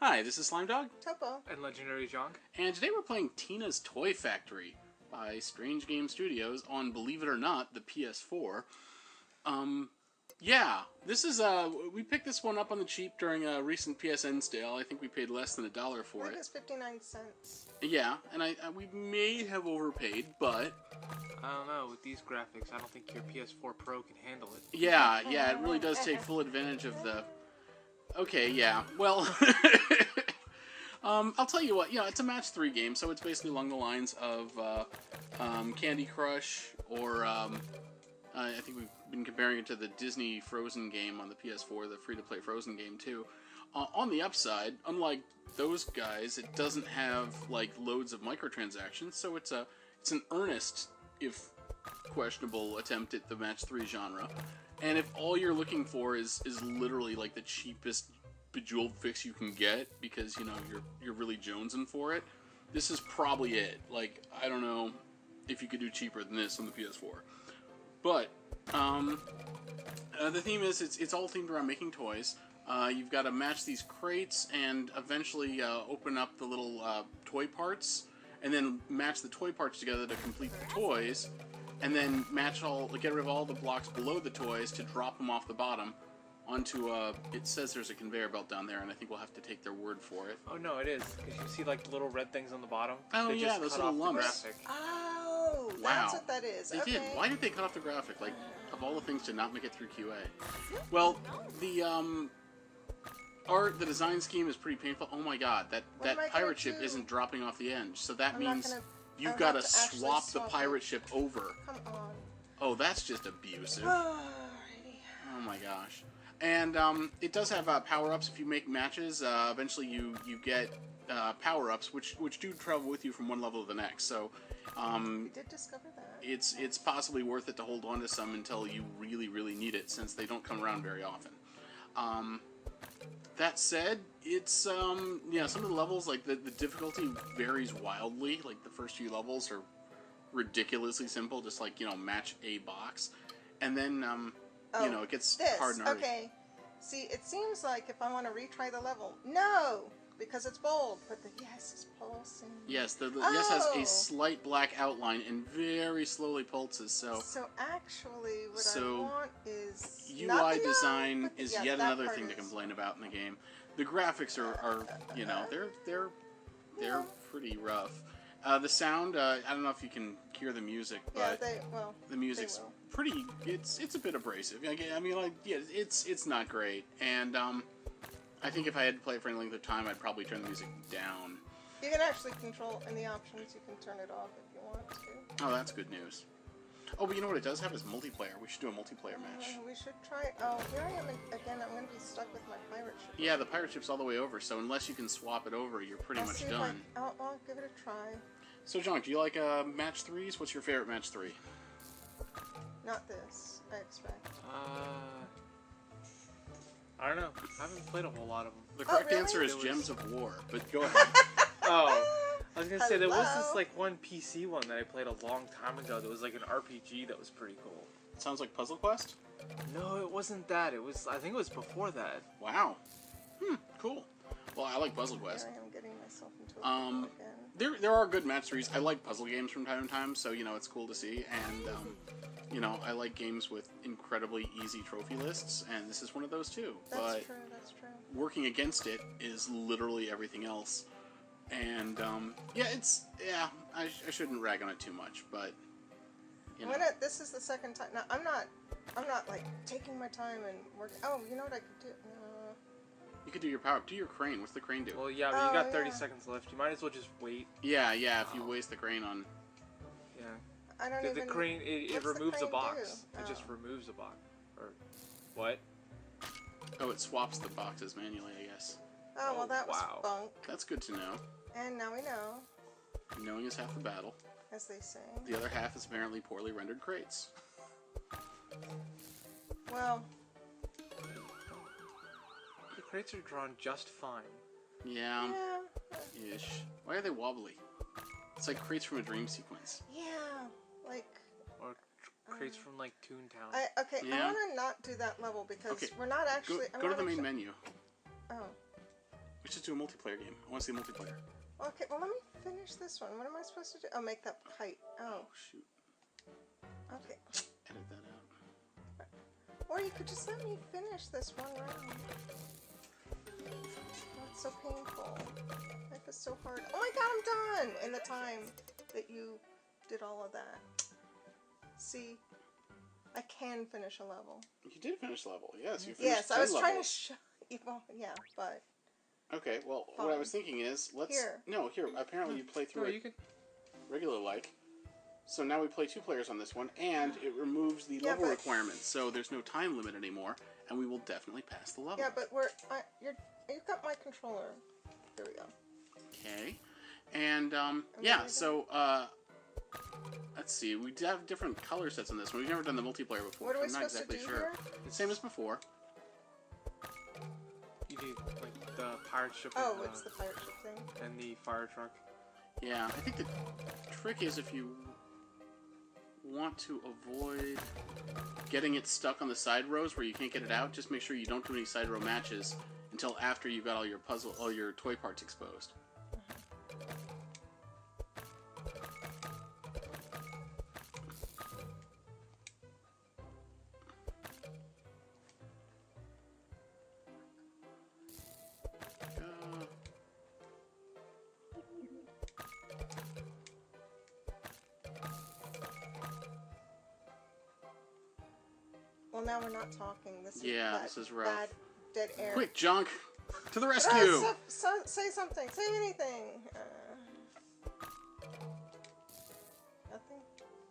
Hi, this is Slimedog. Topo. And LegendaryJonk. And today we're playing Tina's Toy Factory by Strange Game Studios on, believe it or not, the PS4. Yeah, this is, we picked this one up on the cheap during a recent PSN sale. I think we paid less than $1 for it. I think it's 59 cents. Yeah, and we may have overpaid, but... I don't know, with these graphics, I don't think your PS4 Pro can handle it. Yeah, it really does take full advantage of the... Okay, yeah, well... I'll tell you what, it's a match 3 game, so it's basically along the lines of Candy Crush, or I think we've been comparing it to the Disney Frozen game on the PS4, the free-to-play Frozen game too. On the upside, unlike those guys, it doesn't have like loads of microtransactions, so it's an earnest, if questionable, attempt at the match 3 genre. And if all you're looking for is literally like the cheapest Bejeweled fix you can get because you're really jonesing for it, this is probably it. Like, I don't know if you could do cheaper than this on the PS4, but the theme is it's all themed around making toys. You've got to match these crates and eventually open up the little toy parts, and then match the toy parts together to complete the toys, and then get rid of all the blocks below the toys to drop them off the bottom onto it says there's a conveyor belt down there, and I think we'll have to take their word for it. Oh no, it is, because you see like the little red things on the bottom. Oh they yeah, just those cut little off lumps. The graphic. Oh, Wow. that's what that is. They okay. did. Why did they cut off the graphic? Like, of all the things to not make it through QA. Well, the the design scheme is pretty painful. Oh my god, that pirate ship isn't dropping off the edge, so that means you've got to swap the pirate ship over. Come on. Oh, that's just abusive. Alrighty. Oh my gosh. And it does have power-ups if you make matches. Eventually you get power-ups, which do travel with you from one level to the next. So We did discover that. it's possibly worth it to hold on to some until you really, really need it, since they don't come around very often. That said, it's some of the levels, like the difficulty varies wildly. Like the first few levels are ridiculously simple, just like match a box, and then it gets hard and harder. Okay. See, it seems like if I want to retry the level, no, because it's bold, but the yes is pulsing. Yes, the yes has a slight black outline and very slowly pulses. So actually, what I want is UI design is yet another thing to complain about in the game. The graphics are they're pretty rough. The sound, I don't know if you can hear the music, but the music's pretty. It's a bit abrasive. I mean, like, yeah, it's not great, and I think if I had to play it for any length of time, I'd probably turn the music down. You can actually control in the options. You can turn it off if you want to. Oh, that's good news. Oh, but you know what it does have is multiplayer. We should do a multiplayer match. We should try. Oh, here I am again. I'm going to be stuck with my pirate ship. Yeah, the pirate ship's all the way over, so unless you can swap it over, you're pretty much done. I'll give it a try. So, Jonk, do you like match 3s? What's your favorite match 3? Not this, I expect. I don't know. I haven't played a whole lot of them. The correct answer is Gems of War, but go ahead. I was gonna say, there was this like one PC one that I played a long time ago that was like an RPG that was pretty cool. Sounds like Puzzle Quest? No, it wasn't that. It was, I think it was before that. Wow. Cool. Well, I like Puzzle Quest. Here I am getting myself into a again. There are good match 3s. I like puzzle games from time to time, so it's cool to see. And I like games with incredibly easy trophy lists, and this is one of those too. That's true. That's true. Working against it is literally everything else. And I shouldn't rag on it too much, but This is the second time. Now I'm not like taking my time and working. Oh, you know what I could do? You could do your power-up. Do your crane. What's the crane do? Well, yeah, but you got 30 seconds left. You might as well just wait. Yeah, if you waste the crane on... Yeah. I don't even... The crane, it removes a box. Do? It just removes a box. Or... What? Oh, it swaps the boxes manually, I guess. Oh, well, that was bunk. That's good to know. And now we know. Knowing is half the battle. As they say. The other half is apparently poorly rendered crates. Well... The crates are drawn just fine. Yeah. Ish. Why are they wobbly? It's like crates from a dream sequence. Yeah, like... Or crates from, like, Toontown. I want to not do that level because we're not actually... Go to the main menu. Oh. Let's just do a multiplayer game. I want to see a multiplayer. Okay, well, let me finish this one. What am I supposed to do? Oh, make that kite. Oh. Shoot. Okay. Edit that out. Or you could just let me finish this one round. Oh, it's so painful. Life is so hard. Oh my god, I'm done! In the time that you did all of that. See? I can finish a level. You did finish the level. Yes, you finished Yes, I was 10 trying to levels. show you. Well, yeah, but... Okay, well, Fine. what I was thinking is, let's... Here. No, here, apparently you play through No, it you can. regular-like. So now we play 2 players on this one, and it removes the Yeah, level but- requirements, so there's no time limit anymore, and we will definitely pass the level. Yeah, but you've got my controller. Here we go. Okay. And, ready to so, let's see, we have different color sets on this one. We've never done the multiplayer before, What are so we I'm not supposed exactly to do sure. here? It's the same as before. You do like the pirate ship. Oh, and, it's the pirate ship thing. and the fire truck. Yeah, I think the trick is if you want to avoid getting it stuck on the side rows where you can't get it out, just make sure you don't do any side row matches until after you've got all your toy parts exposed. Well, now we're not talking. This is Yeah, bad, this is rough. Bad dead air. Quick, Jonk! To the rescue! Say something. Say anything.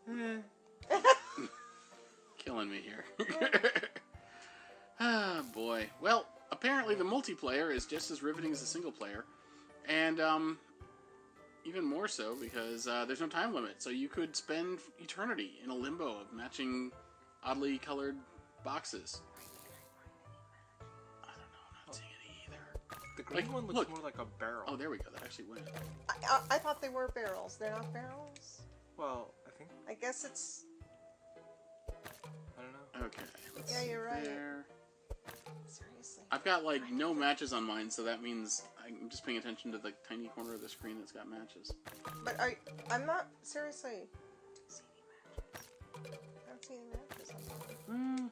Nothing. Killing me here. Ah, boy. Well, apparently the multiplayer is just as riveting as the single player. And, even more so because there's no time limit. So you could spend eternity in a limbo of matching oddly colored boxes. I don't know. I'm not seeing any either. The green Like, one looks look. more like a barrel. Oh, there we go. That actually went. I thought they were barrels. They're not barrels? Well, I think. I guess it's... I don't know. Okay. Let's Yeah, see you're right. there. Seriously. I've got, like, no matches on mine, so that means I'm just paying attention to the tiny corner of the screen that's got matches. But I'm not... Seriously. I don't see any matches on mine.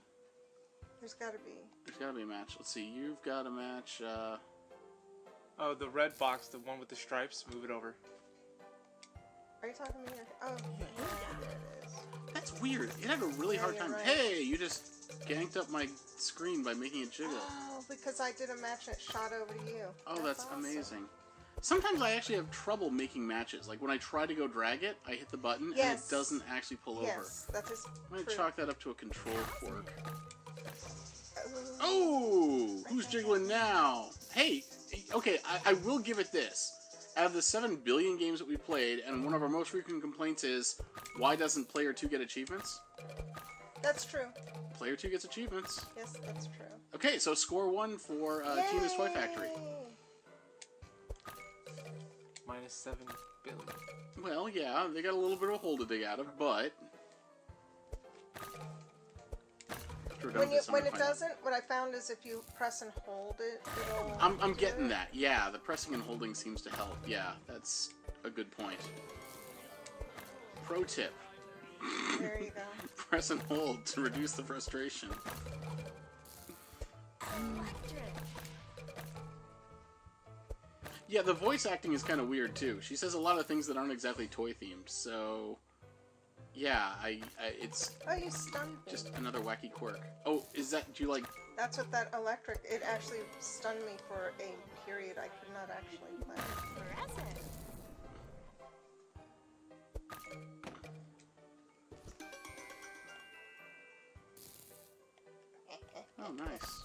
There's gotta be. There's gotta be a match. Let's see. You've got a match, Oh, the red box, the one with the stripes. Move it over. Are you talking to me? Oh, yeah, there it is. That's weird. It had a really Yeah, hard you're time. right. Hey, you just ganked up my screen by making it jiggle. Oh, because I did a match and it shot over to you. Oh, that's awesome. amazing. Sometimes I actually have trouble making matches. Like when I try to go drag it, I hit the button and Yes. it doesn't actually pull over. Yes, that is I'm gonna true. chalk that up to a control quirk. Oh. Oh, who's jiggling now? Hey, okay, I will give it this. Out of the 7 billion games that we played, and one of our most frequent complaints is, why doesn't Player 2 get achievements? That's true. Player 2 gets achievements. Yes, that's true. Okay, so score 1 for Tina's Toy Factory. Minus 7 billion. Well, yeah, they got a little bit of a hole to dig out of, but... After we're done with this, I'm When gonna it find out. doesn't, what I found is if you press and hold it, it'll... I'm do getting it. that. Yeah, the pressing and holding seems to help. Yeah, that's a good point. Pro tip. There you go. Press and hold to reduce the frustration. Yeah, the voice acting is kind of weird too. She says a lot of things that aren't exactly toy themed, so yeah, it's Oh, you stunned me. just another wacky quirk. Oh, is that? Do you like? That's what that electric... It actually stunned me for a period. I could not actually play. Oh, nice.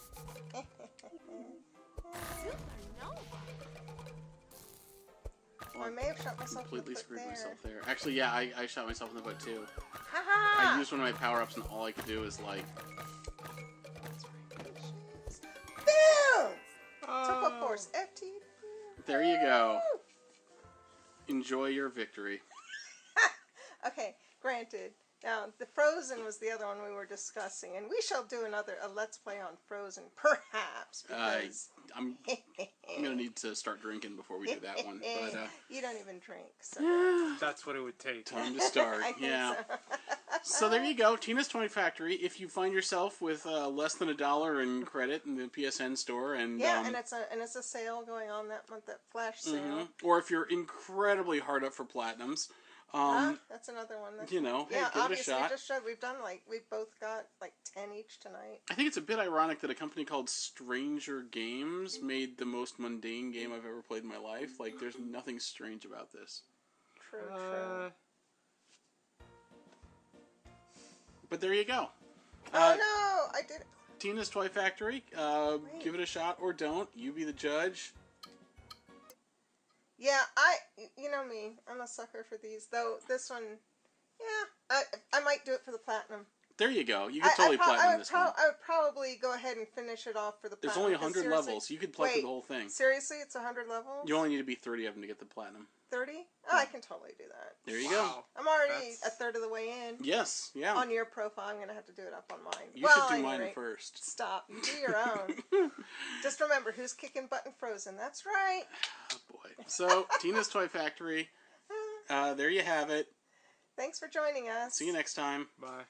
Well, I may have shot myself in the Completely foot screwed there. myself there. Actually, yeah, I shot myself in the butt too. Haha! I used one of my power-ups, and all I could do is like. Boom! Oh. Topo Force FT. There you go. Enjoy your victory. Okay, granted, Now, the Frozen was the other one we were discussing, and we shall do a Let's Play on Frozen, perhaps, because... I'm going to need to start drinking before we do that one. But you don't even drink, so... yeah, That's what it would take. time to start. I think Yeah. so. So there you go, Tina's Toy Factory. If you find yourself with less than $1 in credit in the PSN store, and Yeah, and it's a sale going on that month, that flash sale. or if you're incredibly hard up for platinums, That's another one. That's, you know, hey, yeah, give it a obviously, shot. just showed we've both got like 10 each tonight. I think it's a bit ironic that a company called Stranger Games made the most mundane game I've ever played in my life. Like, there's nothing strange about this. True. But there you go. Oh no, I did it. Tina's Toy Factory. Give it a shot or don't. You be the judge. Yeah, you know me, I'm a sucker for these. Though this one, yeah, I might do it for the platinum. There you go. You could totally platinum this one. I would probably go ahead and finish it off for the There's platinum. only 100 levels. You could play through the whole thing. Seriously, it's 100 levels? You only need to be 30 of them to get the platinum. 30? Oh, I can totally do that. There you go. I'm already a third of the way in. Yes, yeah. On your profile, I'm going to have to do it up on mine. You should do mine first. Stop. You do your own. Just remember, who's kicking butt in Frozen? That's right. Oh, boy. So, Tina's Toy Factory. There you have it. Thanks for joining us. See you next time. Bye.